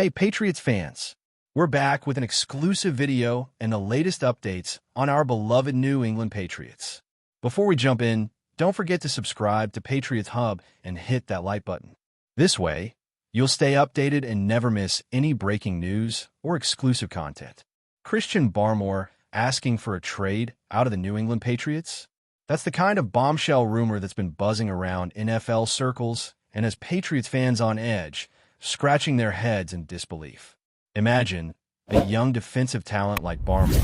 Hey, Patriots fans! We're back with an exclusive video and the latest updates on our beloved New England Patriots. Before we jump in, don't forget to subscribe to Patriots Hub and hit that like button. This way, you'll stay updated and never miss any breaking news or exclusive content. Christian BARMORE asking for a trade out of the New England Patriots? That's the kind of bombshell rumor that's been buzzing around NFL circles and has Patriots fans on edge, scratching their heads in disbelief. Imagine a young defensive talent like BARMORE,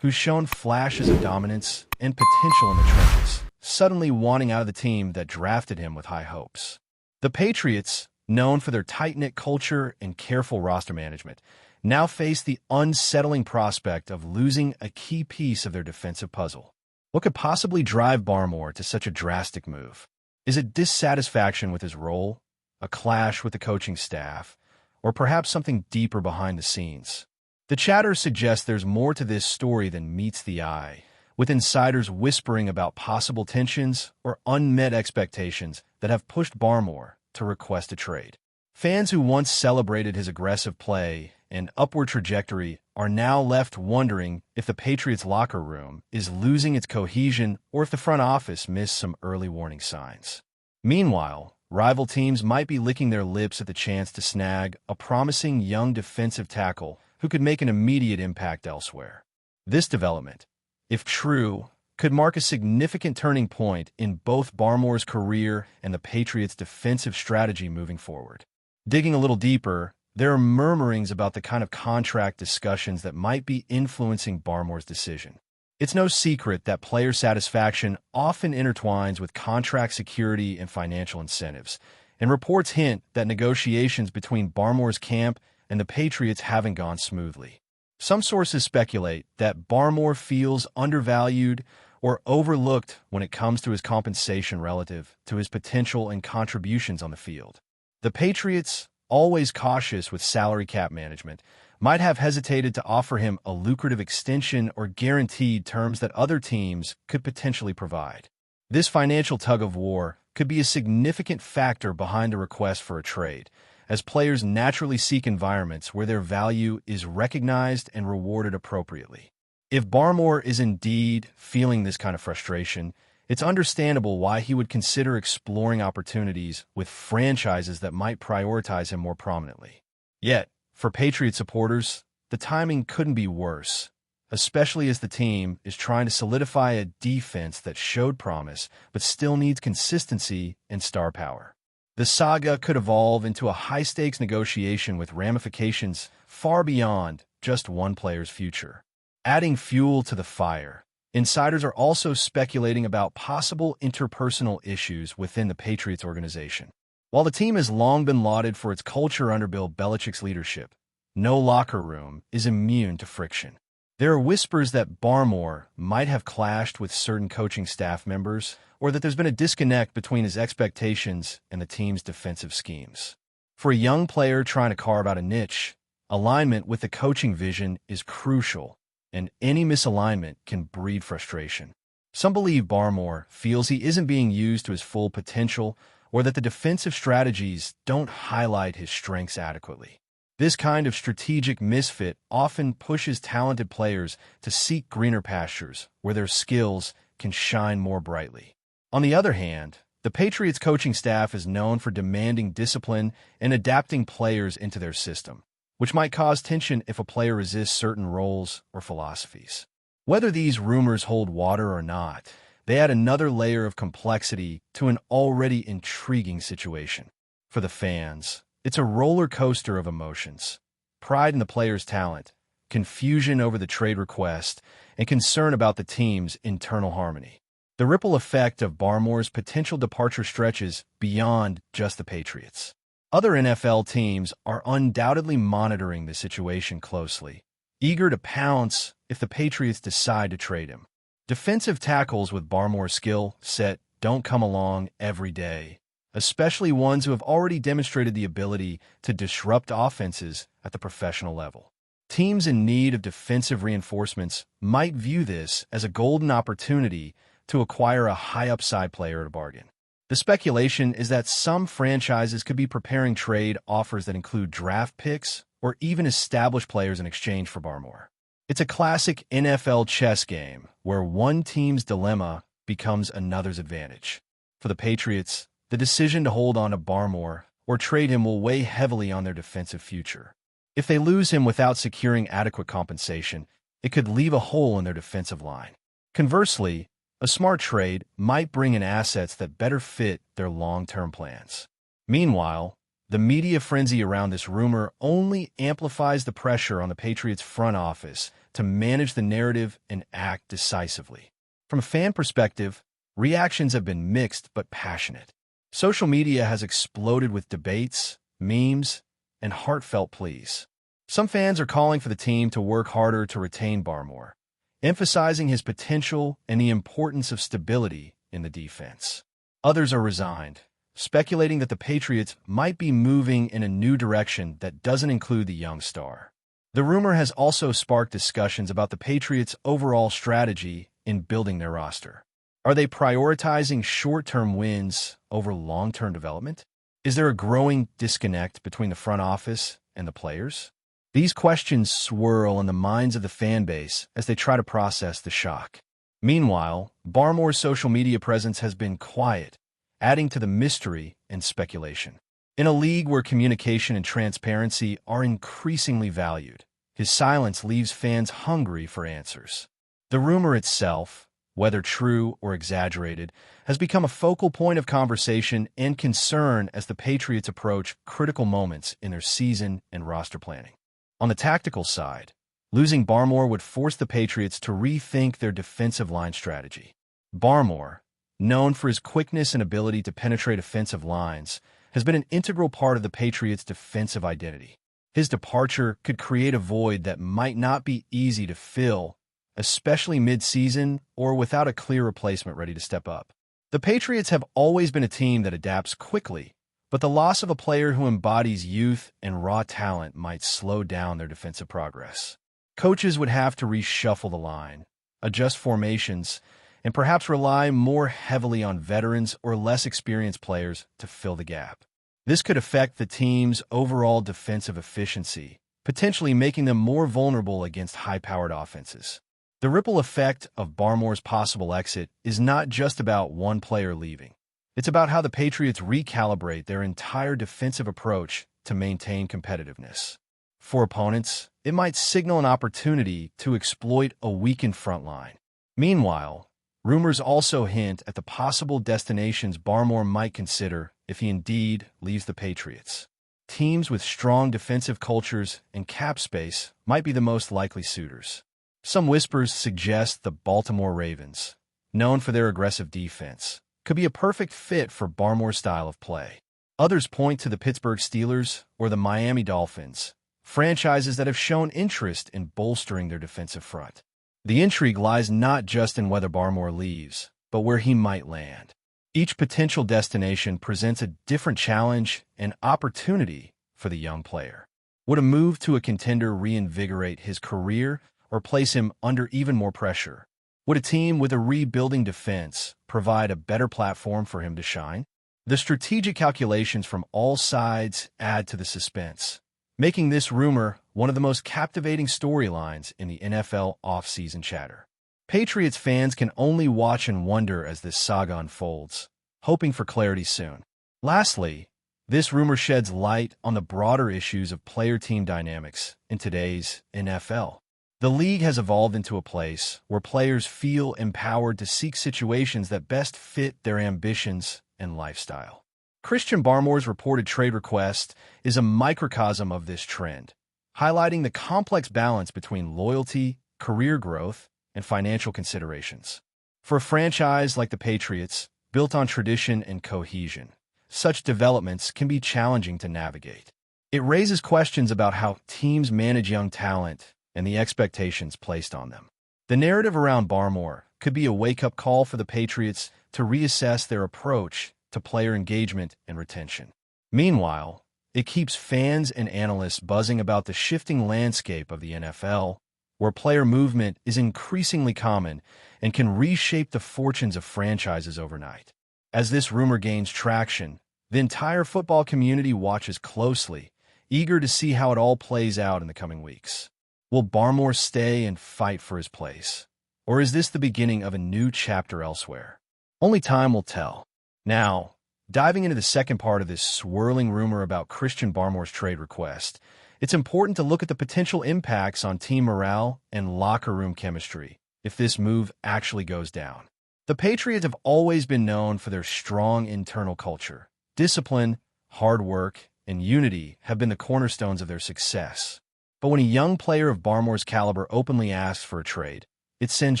who's shown flashes of dominance and potential in the trenches, suddenly wanting out of the team that drafted him with high hopes. The Patriots, known for their tight-knit culture and careful roster management, now face the unsettling prospect of losing a key piece of their defensive puzzle. What could possibly drive BARMORE to such a drastic move? Is it dissatisfaction with his role, a clash with the coaching staff, or perhaps something deeper behind the scenes? The chatter suggests there's more to this story than meets the eye, with insiders whispering about possible tensions or unmet expectations that have pushed BARMORE to request a trade. Fans who once celebrated his aggressive play and upward trajectory are now left wondering if the Patriots' locker room is losing its cohesion or if the front office missed some early warning signs. Meanwhile, rival teams might be licking their lips at the chance to snag a promising young defensive tackle who could make an immediate impact elsewhere. This development, if true, could mark a significant turning point in both BARMORE's career and the Patriots' defensive strategy moving forward. Digging a little deeper, there are murmurings about the kind of contract discussions that might be influencing BARMORE's decision. It's no secret that player satisfaction often intertwines with contract security and financial incentives, and reports hint that negotiations between BARMORE's camp and the Patriots haven't gone smoothly. Some sources speculate that BARMORE feels undervalued or overlooked when it comes to his compensation relative to his potential and contributions on the field. The Patriots, always cautious with salary cap management, might have hesitated to offer him a lucrative extension or guaranteed terms that other teams could potentially provide. This financial tug-of-war could be a significant factor behind the request for a trade, as players naturally seek environments where their value is recognized and rewarded appropriately. If BARMORE is indeed feeling this kind of frustration, it's understandable why he would consider exploring opportunities with franchises that might prioritize him more prominently. Yet, for Patriot supporters, the timing couldn't be worse, especially as the team is trying to solidify a defense that showed promise but still needs consistency and star power. The saga could evolve into a high-stakes negotiation with ramifications far beyond just one player's future. Adding fuel to the fire, insiders are also speculating about possible interpersonal issues within the Patriots organization. While the team has long been lauded for its culture under Bill Belichick's leadership, no locker room is immune to friction. There are whispers that BARMORE might have clashed with certain coaching staff members, or that there's been a disconnect between his expectations and the team's defensive schemes. For a young player trying to carve out a niche, alignment with the coaching vision is crucial, and any misalignment can breed frustration. Some believe BARMORE feels he isn't being used to his full potential, or that the defensive strategies don't highlight his strengths adequately. This kind of strategic misfit often pushes talented players to seek greener pastures where their skills can shine more brightly. On the other hand, the Patriots coaching staff is known for demanding discipline and adapting players into their system, which might cause tension if a player resists certain roles or philosophies. Whether these rumors hold water or not, they add another layer of complexity to an already intriguing situation. For the fans, it's a roller coaster of emotions: pride in the player's talent, confusion over the trade request, and concern about the team's internal harmony. The ripple effect of BARMORE's potential departure stretches beyond just the Patriots. Other NFL teams are undoubtedly monitoring the situation closely, eager to pounce if the Patriots decide to trade him. Defensive tackles with BARMORE's skill set don't come along every day, especially ones who have already demonstrated the ability to disrupt offenses at the professional level. Teams in need of defensive reinforcements might view this as a golden opportunity to acquire a high-upside player at a bargain. The speculation is that some franchises could be preparing trade offers that include draft picks or even establish players in exchange for BARMORE. It's a classic NFL chess game where one team's dilemma becomes another's advantage. For the Patriots, the decision to hold on to BARMORE or trade him will weigh heavily on their defensive future. If they lose him without securing adequate compensation, it could leave a hole in their defensive line. Conversely, a smart trade might bring in assets that better fit their long-term plans. Meanwhile, the media frenzy around this rumor only amplifies the pressure on the Patriots front office to manage the narrative and act decisively. From a fan perspective, reactions have been mixed but passionate. Social media has exploded with debates, memes, and heartfelt pleas. Some fans are calling for the team to work harder to retain BARMORE, emphasizing his potential and the importance of stability in the defense. Others are resigned, speculating that the Patriots might be moving in a new direction that doesn't include the young star. The rumor has also sparked discussions about the Patriots' overall strategy in building their roster. Are they prioritizing short-term wins over long-term development? Is there a growing disconnect between the front office and the players? These questions swirl in the minds of the fan base as they try to process the shock. Meanwhile, BARMORE's social media presence has been quiet, adding to the mystery and speculation. In a league where communication and transparency are increasingly valued, his silence leaves fans hungry for answers. The rumor itself, whether true or exaggerated, has become a focal point of conversation and concern as the Patriots approach critical moments in their season and roster planning. On the tactical side, losing BARMORE would force the Patriots to rethink their defensive line strategy. BARMORE, known for his quickness and ability to penetrate offensive lines, has been an integral part of the Patriots' defensive identity. His departure could create a void that might not be easy to fill, especially mid-season or without a clear replacement ready to step up. The Patriots have always been a team that adapts quickly, but the loss of a player who embodies youth and raw talent might slow down their defensive progress. Coaches would have to reshuffle the line, adjust formations, and perhaps rely more heavily on veterans or less experienced players to fill the gap. This could affect the team's overall defensive efficiency, potentially making them more vulnerable against high-powered offenses. The ripple effect of BARMORE's possible exit is not just about one player leaving. It's about how the Patriots recalibrate their entire defensive approach to maintain competitiveness. For opponents, it might signal an opportunity to exploit a weakened front line. Meanwhile, rumors also hint at the possible destinations BARMORE might consider if he indeed leaves the Patriots. Teams with strong defensive cultures and cap space might be the most likely suitors. Some whispers suggest the Baltimore Ravens, known for their aggressive defense, could be a perfect fit for BARMORE's style of play. Others point to the Pittsburgh Steelers or the Miami Dolphins, franchises that have shown interest in bolstering their defensive front. The intrigue lies not just in whether BARMORE leaves, but where he might land. Each potential destination presents a different challenge and opportunity for the young player. Would a move to a contender reinvigorate his career or place him under even more pressure? Would a team with a rebuilding defense provide a better platform for him to shine? The strategic calculations from all sides add to the suspense, making this rumor one of the most captivating storylines in the NFL offseason chatter. Patriots fans can only watch and wonder as this saga unfolds, hoping for clarity soon. Lastly, this rumor sheds light on the broader issues of player-team dynamics in today's NFL. The league has evolved into a place where players feel empowered to seek situations that best fit their ambitions and lifestyle. Christian BARMORE's reported trade request is a microcosm of this trend, highlighting the complex balance between loyalty, career growth, and financial considerations. For a franchise like the Patriots, built on tradition and cohesion, such developments can be challenging to navigate. It raises questions about how teams manage young talent and the expectations placed on them. The narrative around BARMORE could be a wake-up call for the Patriots to reassess their approach to player engagement and retention. Meanwhile, it keeps fans and analysts buzzing about the shifting landscape of the NFL, where player movement is increasingly common and can reshape the fortunes of franchises overnight. As this rumor gains traction, the entire football community watches closely, eager to see how it all plays out in the coming weeks. Will BARMORE stay and fight for his place? Or is this the beginning of a new chapter elsewhere? Only time will tell. Now, diving into the second part of this swirling rumor about Christian BARMORE's trade request, it's important to look at the potential impacts on team morale and locker room chemistry if this move actually goes down. The Patriots have always been known for their strong internal culture. Discipline, hard work, and unity have been the cornerstones of their success. But when a young player of BARMORE's caliber openly asks for a trade, it sends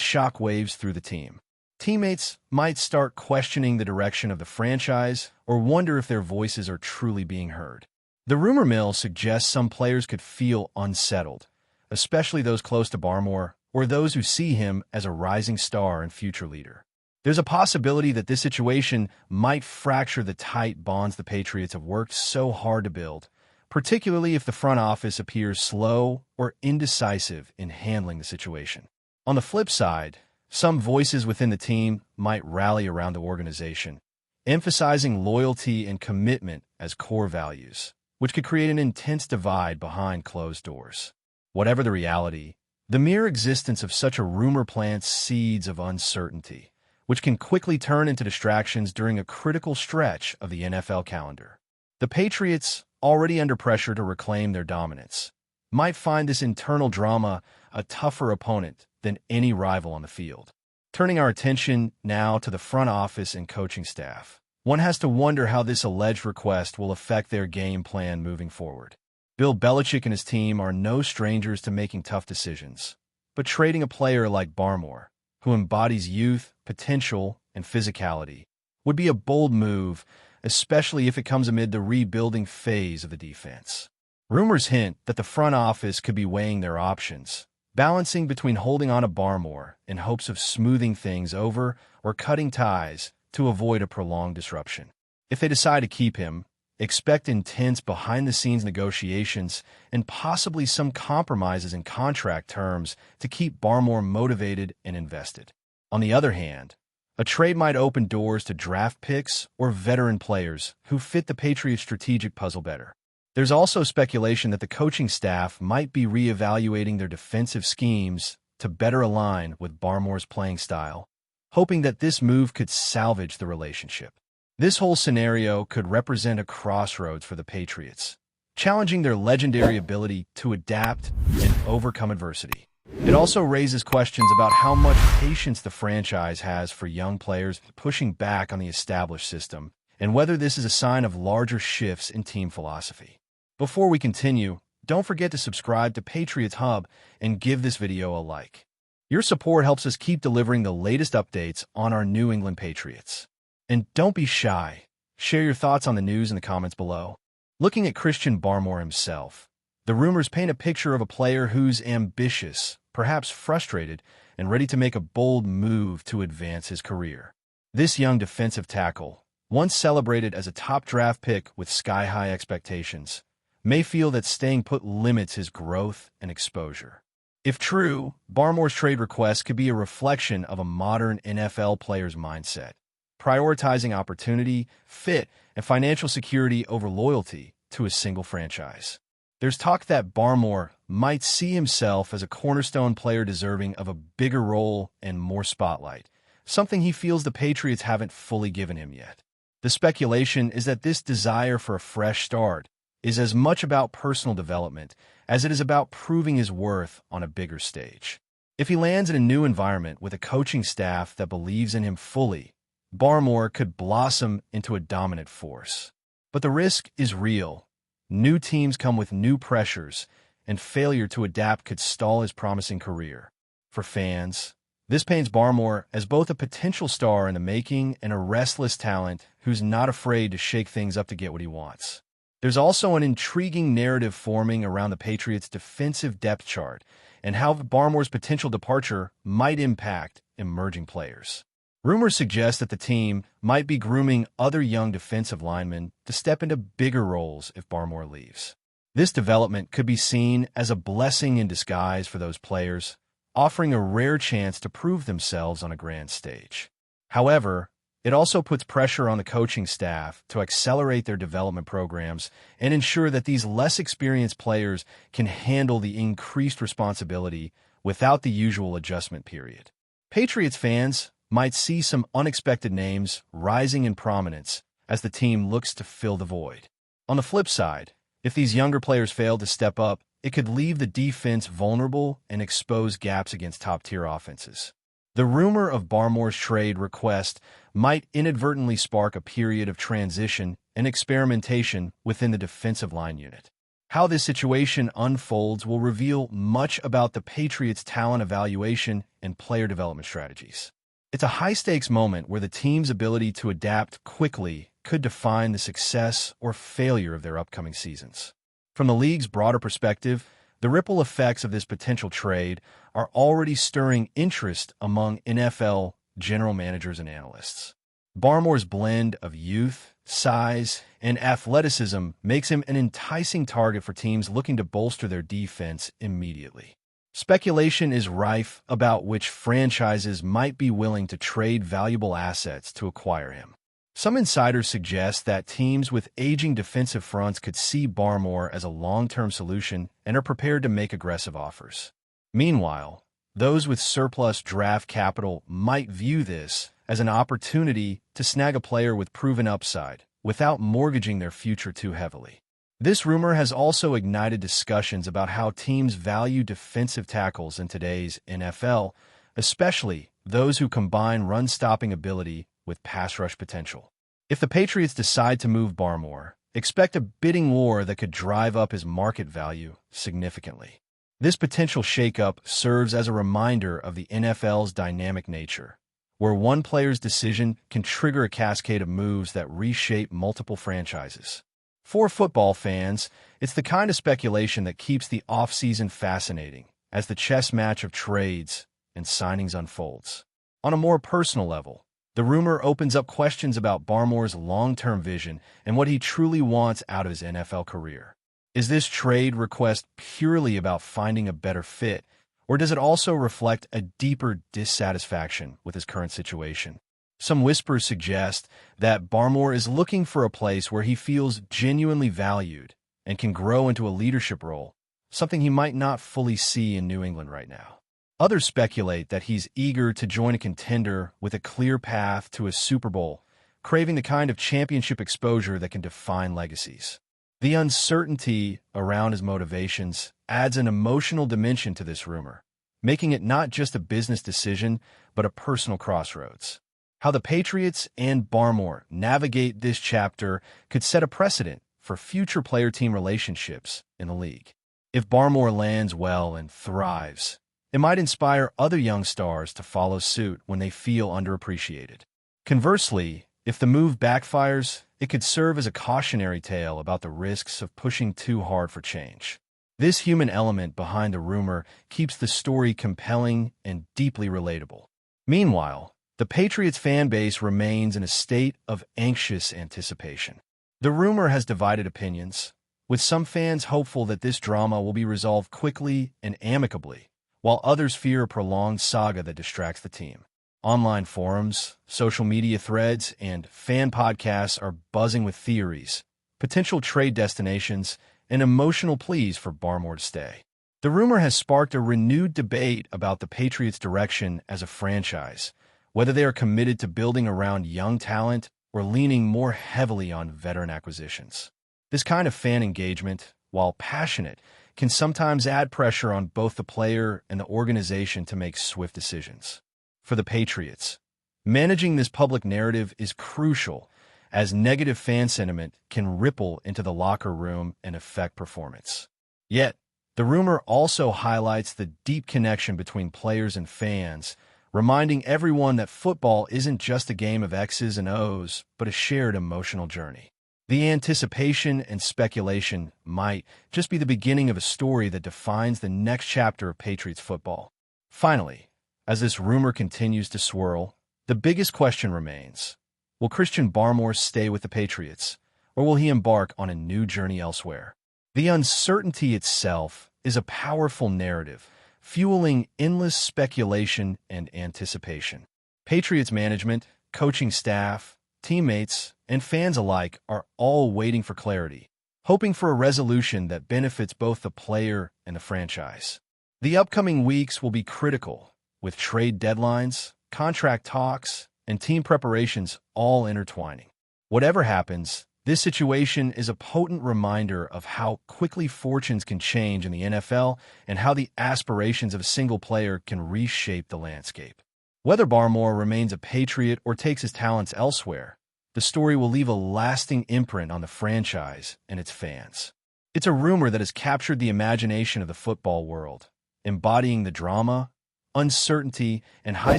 shockwaves through the team. Teammates might start questioning the direction of the franchise or wonder if their voices are truly being heard. The rumor mill suggests some players could feel unsettled, especially those close to BARMORE or those who see him as a rising star and future leader. There's a possibility that this situation might fracture the tight bonds the Patriots have worked so hard to build, particularly if the front office appears slow or indecisive in handling the situation. On the flip side, some voices within the team might rally around the organization, emphasizing loyalty and commitment as core values, which could create an intense divide behind closed doors. Whatever the reality, the mere existence of such a rumor plants seeds of uncertainty, which can quickly turn into distractions during a critical stretch of the NFL calendar. The Patriots, already under pressure to reclaim their dominance, might find this internal drama a tougher opponent than any rival on the field. Turning our attention now to the front office and coaching staff, one has to wonder how this alleged request will affect their game plan moving forward. Bill Belichick and his team are no strangers to making tough decisions, but trading a player like BARMORE, who embodies youth, potential, and physicality, would be a bold move, especially if it comes amid the rebuilding phase of the defense. Rumors hint that the front office could be weighing their options, balancing between holding on to BARMORE in hopes of smoothing things over or cutting ties to avoid a prolonged disruption. If they decide to keep him, expect intense behind-the-scenes negotiations and possibly some compromises in contract terms to keep BARMORE motivated and invested. On the other hand, a trade might open doors to draft picks or veteran players who fit the Patriots' strategic puzzle better. There's also speculation that the coaching staff might be reevaluating their defensive schemes to better align with BARMORE's playing style, hoping that this move could salvage the relationship. This whole scenario could represent a crossroads for the Patriots, challenging their legendary ability to adapt and overcome adversity. It also raises questions about how much patience the franchise has for young players pushing back on the established system, and whether this is a sign of larger shifts in team philosophy. Before we continue, don't forget to subscribe to Patriots Hub and give this video a like. Your support helps us keep delivering the latest updates on our New England Patriots. And don't be shy. Share your thoughts on the news in the comments below. Looking at Christian BARMORE himself, the rumors paint a picture of a player who's ambitious, perhaps frustrated, and ready to make a bold move to advance his career. This young defensive tackle, once celebrated as a top draft pick with sky-high expectations, may feel that staying put limits his growth and exposure. If true, BARMORE's trade request could be a reflection of a modern NFL player's mindset, prioritizing opportunity, fit, and financial security over loyalty to a single franchise. There's talk that BARMORE might see himself as a cornerstone player deserving of a bigger role and more spotlight, something he feels the Patriots haven't fully given him yet. The speculation is that this desire for a fresh start is as much about personal development as it is about proving his worth on a bigger stage. If he lands in a new environment with a coaching staff that believes in him fully, BARMORE could blossom into a dominant force. But the risk is real. New teams come with new pressures, and failure to adapt could stall his promising career. For fans, this paints BARMORE as both a potential star in the making and a restless talent who's not afraid to shake things up to get what he wants. There's also an intriguing narrative forming around the Patriots' defensive depth chart and how BARMORE's potential departure might impact emerging players. Rumors suggest that the team might be grooming other young defensive linemen to step into bigger roles if BARMORE leaves. This development could be seen as a blessing in disguise for those players, offering a rare chance to prove themselves on a grand stage. However, It also puts pressure on the coaching staff to accelerate their development programs and ensure that these less experienced players can handle the increased responsibility without the usual adjustment period. Patriots fans might see some unexpected names rising in prominence as the team looks to fill the void. On the flip side, if these younger players fail to step up, it could leave the defense vulnerable and expose gaps against top-tier offenses. The rumor of BARMORE's trade request might inadvertently spark a period of transition and experimentation within the defensive line unit. How this situation unfolds will reveal much about the Patriots' talent evaluation and player development strategies. It's a high-stakes moment where the team's ability to adapt quickly could define the success or failure of their upcoming seasons. From the league's broader perspective, the ripple effects of this potential trade are already stirring interest among NFL general managers and analysts. BARMORE's blend of youth, size, and athleticism makes him an enticing target for teams looking to bolster their defense immediately. Speculation is rife about which franchises might be willing to trade valuable assets to acquire him. Some insiders suggest that teams with aging defensive fronts could see BARMORE as a long-term solution and are prepared to make aggressive offers. Meanwhile, those with surplus draft capital might view this as an opportunity to snag a player with proven upside without mortgaging their future too heavily. This rumor has also ignited discussions about how teams value defensive tackles in today's NFL, especially those who combine run-stopping ability with pass rush potential. If the Patriots decide to move BARMORE, expect a bidding war that could drive up his market value significantly. This potential shakeup serves as a reminder of the NFL's dynamic nature, where one player's decision can trigger a cascade of moves that reshape multiple franchises. For football fans, it's the kind of speculation that keeps the offseason fascinating as the chess match of trades and signings unfolds. On a more personal level, the rumor opens up questions about BARMORE's long-term vision and what he truly wants out of his NFL career. Is this trade request purely about finding a better fit, or does it also reflect a deeper dissatisfaction with his current situation? Some whispers suggest that BARMORE is looking for a place where he feels genuinely valued and can grow into a leadership role, something he might not fully see in New England right now. Others speculate that he's eager to join a contender with a clear path to a Super Bowl, craving the kind of championship exposure that can define legacies. The uncertainty around his motivations adds an emotional dimension to this rumor, making it not just a business decision, but a personal crossroads. How the Patriots and BARMORE navigate this chapter could set a precedent for future player-team relationships in the league. If BARMORE lands well and thrives, it might inspire other young stars to follow suit when they feel underappreciated. Conversely, if the move backfires, it could serve as a cautionary tale about the risks of pushing too hard for change. This human element behind the rumor keeps the story compelling and deeply relatable. Meanwhile, the Patriots fan base remains in a state of anxious anticipation. The rumor has divided opinions, with some fans hopeful that this drama will be resolved quickly and amicably, while others fear a prolonged saga that distracts the team. Online forums, social media threads, and fan podcasts are buzzing with theories, potential trade destinations, and emotional pleas for BARMORE to stay. The rumor has sparked a renewed debate about the Patriots' direction as a franchise, whether they are committed to building around young talent or leaning more heavily on veteran acquisitions. This kind of fan engagement, while passionate, can sometimes add pressure on both the player and the organization to make swift decisions. For the Patriots, managing this public narrative is crucial, as negative fan sentiment can ripple into the locker room and affect performance. Yet, the rumor also highlights the deep connection between players and fans, reminding everyone that football isn't just a game of X's and O's, but a shared emotional journey. The anticipation and speculation might just be the beginning of a story that defines the next chapter of Patriots football. Finally, as this rumor continues to swirl, the biggest question remains: will Christian BARMORE stay with the Patriots, or will he embark on a new journey elsewhere? The uncertainty itself is a powerful narrative, fueling endless speculation and anticipation. Patriots management, coaching staff, teammates, and fans alike are all waiting for clarity, hoping for a resolution that benefits both the player and the franchise. The upcoming weeks will be critical, with trade deadlines, contract talks, and team preparations all intertwining. Whatever happens, this situation is a potent reminder of how quickly fortunes can change in the NFL and how the aspirations of a single player can reshape the landscape. Whether BARMORE remains a Patriot or takes his talents elsewhere, the story will leave a lasting imprint on the franchise and its fans. It's a rumor that has captured the imagination of the football world, embodying the drama, uncertainty, and high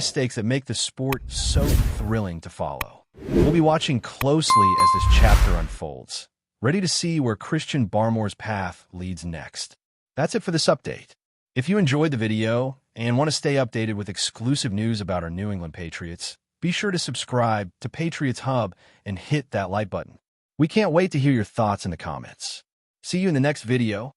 stakes that make the sport so thrilling to follow. We'll be watching closely as this chapter unfolds, ready to see where Christian Barmore's path leads next. That's it for this update. If you enjoyed the video and want to stay updated with exclusive news about our New England Patriots, be sure to subscribe to Patriots Hub and hit that like button. We can't wait to hear your thoughts in the comments. See you in the next video.